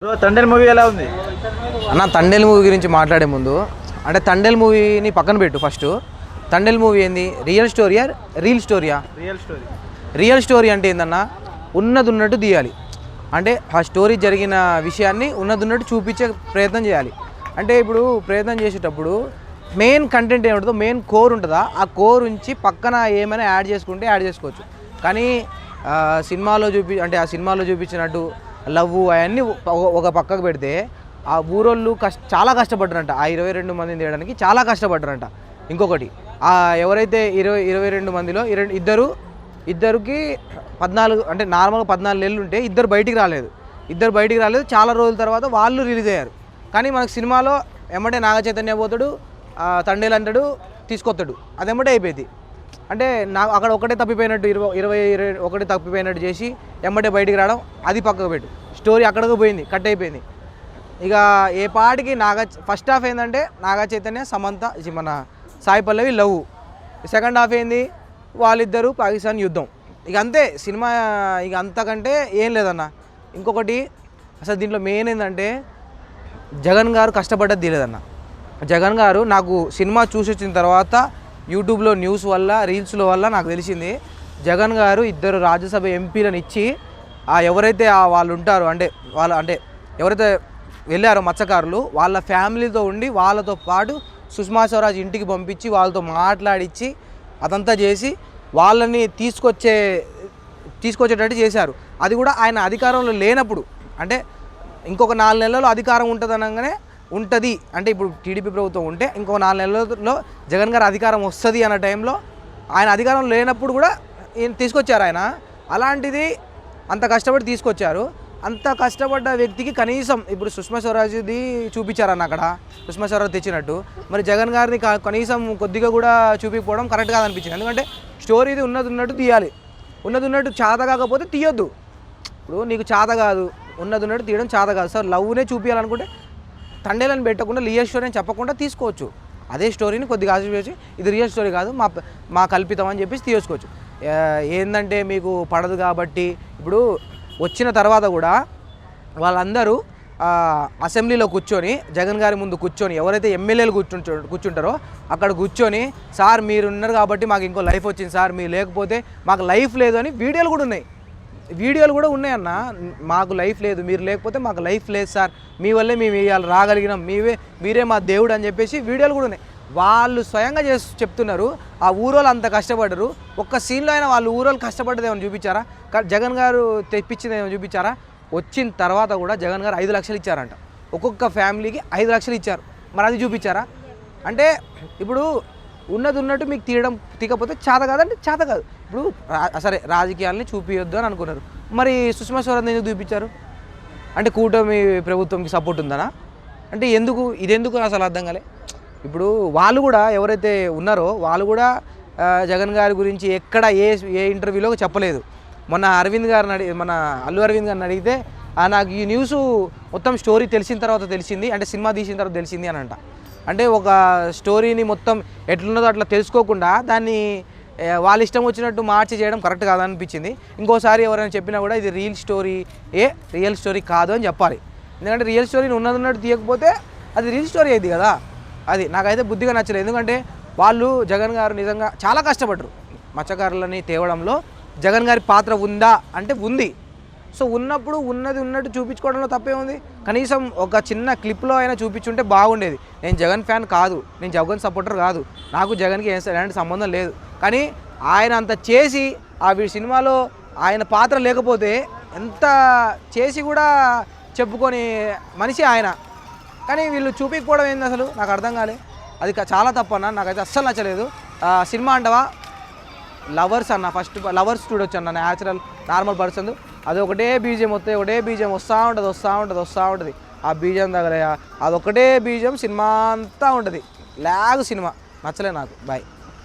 Bro Thandel movie ఎలా ఉంది అన్న? తండేల్ మూవీ గురించి మాట్లాడే ముందు అంటే తండేల్ మూవీని పక్కన పెట్టు. ఫస్ట్ తండేల్ మూవీ ఏంది? రియల్ స్టోరీయా రీల్ స్టోరీయా? రియల్ స్టోరీ అంటే ఏందన్నా, ఉన్నది ఉన్నట్టు తీయాలి. అంటే ఆ స్టోరీ జరిగిన విషయాన్ని ఉన్నది ఉన్నట్టు చూపించే ప్రయత్నం చేయాలి. అంటే ఇప్పుడు ప్రయత్నం చేసేటప్పుడు మెయిన్ కంటెంట్ ఏముంటుందో, మెయిన్ కోర్ ఉంటుందా, ఆ కోర్ ఉంచి పక్కన ఏమైనా యాడ్ చేసుకుంటే యాడ్ చేసుకోవచ్చు. కానీ సినిమాలో ఆ సినిమాలో చూపించినట్టు లవ్ అవన్నీ ఒక పక్కకు పెడితే ఆ ఊరోళ్ళు చాలా కష్టపడ్డారంట. ఆ 22 మందిని తీయడానికి చాలా కష్టపడ్డారంట. ఇంకొకటి ఎవరైతే 22 మందిలో ఇద్దరికి 14 అంటే నార్మల్గా 14 నెలలు ఉంటే ఇద్దరు బయటికి రాలేదు. చాలా రోజుల తర్వాత వాళ్ళు రిలీజ్ అయ్యారు. కానీ మనకు సినిమాలో ఎమ్మటే నాగ చైతన్య పోతాడు, తండేలు అంటాడు, తీసుకొస్తాడు, అది ఎమ్మటే అయిపోయింది. అంటే నాకు అక్కడ ఒకటే తప్పిపోయినట్టు 21 తప్పిపోయినట్టు చేసి ఎమ్మటే బయటికి రావడం, అది పక్కకు పెట్టు. స్టోరీ అక్కడికి పోయింది, కట్ అయిపోయింది. ఇక ఏ పాటికి ఫస్ట్ హాఫ్ ఏంటంటే నాగ చైతన్య సమంత మన Sai Pallavi love. Second half ఏంది, వాళ్ళిద్దరూ పాకిస్తాన్ యుద్ధం. ఇక అంతే సినిమా. ఇక అంతకంటే ఏం లేదన్న. ఇంకొకటి అసలు దీంట్లో మెయిన్ ఏంటంటే జగన్ గారు కష్టపడ్డది తీయలేదన్న. జగన్ గారు నాకు సినిమా చూసి వచ్చిన తర్వాత యూట్యూబ్లో న్యూస్ వల్ల రీల్స్లో వల్ల నాకు తెలిసింది, జగన్ గారు 2 రాజ్యసభ ఎంపీలను ఇచ్చి ఎవరైతే వాళ్ళు ఉంటారో అంటే ఎవరైతే వెళ్ళారో మత్స్యకారులు, వాళ్ళ ఫ్యామిలీతో ఉండి వాళ్ళతో పాటు సుష్మా స్వరాజ్ ఇంటికి పంపించి వాళ్ళతో మాట్లాడించి అదంతా చేసి వాళ్ళని తీసుకొచ్చేటట్టు చేశారు. అది కూడా ఆయన అధికారంలో లేనప్పుడు. అంటే ఇంకొక 4 నెలల్లో అధికారం అనగానే ఉంటుంది. అంటే ఇప్పుడు టీడీపీ ప్రభుత్వం ఉంటే ఇంకొక 4 నెలల్లో జగన్ గారు అధికారం వస్తుంది అన్న టైంలో ఆయన అధికారం లేనప్పుడు కూడా తీసుకొచ్చారు ఆయన. అలాంటిది అంత కష్టపడి తీసుకొచ్చారు. అంత కష్టపడ్డ వ్యక్తికి కనీసం ఇప్పుడు సుష్మా స్వరాజ్ది చూపించారన్న అక్కడ, సుష్మా స్వరాజ్ తెచ్చినట్టు. మరి జగన్ గారిని కనీసం కొద్దిగా కూడా చూపించకపోవడం కరెక్ట్ కాదనిపించింది. ఎందుకంటే స్టోరీది ఉన్నది ఉన్నట్టు తీయాలి. ఉన్నది ఉన్నట్టు చేత కాకపోతే తీయొద్దు. ఇప్పుడు నీకు చేత కాదు, ఉన్నది ఉన్నట్టు తీయడం చేత కాదు సార్, లవ్నే చూపించాలనుకుంటే తండేలను పెట్టకుండా రియల్ స్టోరీ అని చెప్పకుండా తీసుకోవచ్చు. అదే స్టోరీని కొద్దిగా ఆశించి ఇది రియల్ స్టోరీ కాదు, మా కల్పితం అని చెప్పేసి తీసుకోవచ్చు. ఏంటంటే మీకు పడదు కాబట్టి ఇప్పుడు వచ్చిన తర్వాత కూడా వాళ్ళందరూ అసెంబ్లీలో కూర్చొని జగన్ గారి ముందు కూర్చొని ఎవరైతే ఎమ్మెల్యేలు కూర్చుంటారో అక్కడ కూర్చొని, సార్ మీరు ఉన్నారు కాబట్టి మాకు ఇంకో లైఫ్ వచ్చింది సార్, మీరు లేకపోతే మాకు లైఫ్ లేదు అని వీడియోలు కూడా ఉన్నాయన్న. మాకు లైఫ్ లేదు, మీరు లేకపోతే మాకు లైఫ్ లేదు సార్, మీ వల్లే మేము ఇవాళ రాగలిగినాం, మీరే మా దేవుడు అని చెప్పేసి వీడియోలు కూడా ఉన్నాయి. వాళ్ళు స్వయంగా చెప్తున్నారు. ఆ ఊరోళ్ళు అంత కష్టపడ్డరు. ఒక్క సీన్లో అయినా వాళ్ళు ఊరోళ్ళు కష్టపడ్డది ఏమైనా చూపించారా? జగన్ గారు తెప్పించింది ఏమైనా చూపించారా? వచ్చిన తర్వాత కూడా జగన్ గారు 5 లక్షలు ఇచ్చారంట. ఒక్కొక్క ఫ్యామిలీకి 5 లక్షలు ఇచ్చారు. మరి అది చూపించారా? అంటే ఇప్పుడు ఉన్నది ఉన్నట్టు మీకు తీయకపోతే చేత కాదంటే చేత కాదు. ఇప్పుడు సరే రాజకీయాలని చూపించొద్దు అని అనుకున్నారు, మరి సుష్మా స్వరాజ్ ఎందుకు చూపించారు? అంటే కూటమి ప్రభుత్వంకి సపోర్ట్ ఉందనా? అంటే ఇదెందుకు అసలు అర్థం కాలే. ఇప్పుడు వాళ్ళు కూడా ఎవరైతే ఉన్నారో వాళ్ళు కూడా జగన్ గారి గురించి ఎక్కడ ఏ ఇంటర్వ్యూలో చెప్పలేదు. మన అల్లు అరవింద్ గారిని అడిగితే నాకు ఈ న్యూస్ మొత్తం స్టోరీ తెలిసిన తర్వాత తెలిసింది, అంటే సినిమా తీసిన తర్వాత తెలిసింది అని అంట. అంటే ఒక స్టోరీని మొత్తం ఎట్లున్నదో అట్లా తెలుసుకోకుండా దాన్ని వాళ్ళ ఇష్టం వచ్చినట్టు మార్చి చేయడం కరెక్ట్ కాదనిపించింది. ఇంకోసారి ఎవరైనా చెప్పినా కూడా ఇది రియల్ స్టోరీ కాదు అని చెప్పాలి. ఎందుకంటే రియల్ స్టోరీని ఉన్నట్టు తీయకపోతే అది రీల్ స్టోరీ అయింది కదా. అది నాకైతే బుద్ధిగా నచ్చలేదు. ఎందుకంటే వాళ్ళు జగన్ గారు నిజంగా చాలా కష్టపడ్డారు. మత్స్యకారులని తేవడంలో జగన్ గారి పాత్ర ఉందా అంటే ఉంది. సో ఉన్నప్పుడు ఉన్నది ఉన్నట్టు చూపించుకోవడంలో తప్పే ఉంది. కనీసం ఒక చిన్న క్లిప్లో అయినా చూపించుంటే బాగుండేది. నేను జగన్ ఫ్యాన్ కాదు, నేను జగన్ సపోర్టర్ కాదు, నాకు జగన్కి ఎలాంటి సంబంధం లేదు. కానీ ఆయన అంత చేసి సినిమాలో ఆయన పాత్ర లేకపోతే ఎంత చేసి కూడా చెప్పుకొని మనిషి ఆయన. కానీ వీళ్ళు చూపించకపోవడం ఏంది అసలు నాకు అర్థం కాలే. అది చాలా తప్పన్న, నాకైతే అస్సలు నచ్చలేదు. సినిమా అంటవా లవర్స్ అన్న, ఫస్ట్ లవర్స్ చూడొచ్చు అన్న, నార్మల్ పర్సన్. అది ఒకటే బీజం వస్తూ ఉంటుంది. ఆ బీజం తగలే అదొకటే బీజం సినిమా అంతా ఉంటుంది. లాగ్ సినిమా నచ్చలే నాకు. బాయ్.